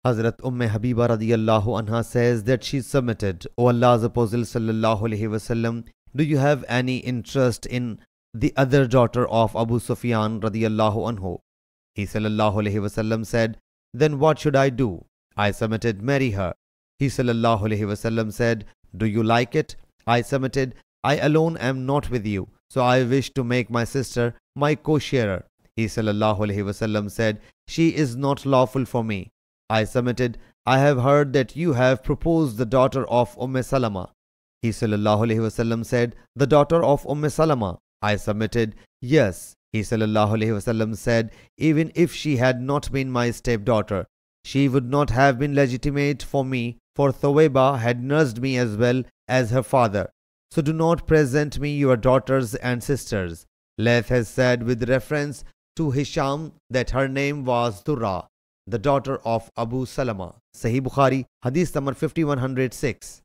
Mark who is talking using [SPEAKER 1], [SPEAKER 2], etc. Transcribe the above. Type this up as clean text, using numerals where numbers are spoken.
[SPEAKER 1] Hazrat Habiba radiyallahu anha says that she submitted, O Allah's Apostle sallallahu alaihi wasallam, do you have any interest in the other daughter of Abu Sufyan radiyallahu anhu? He sallallahu alaihi wasallam said, then what should I do? I submitted, marry her. He sallallahu alaihi wasallam said, do you like it? I submitted, I alone am not with you, so I wish to make my sister my co-sharer. He sallallahu alaihi wasallam said, she is not lawful for me. I submitted, I have heard that you have proposed the daughter of Salama. He sallallahu alaihi wasallam said, the daughter of Salama. I submitted, yes. He sallallahu alaihi wasallam said, even if she had not been my stepdaughter, she would not have been legitimate for me, for Thaweba had nursed me as well as her father. So do not present me your daughters and sisters. Lath has said with reference to Hisham that her name was Durra, the daughter of Abu Salama. Sahih Bukhari, Hadith number 5106.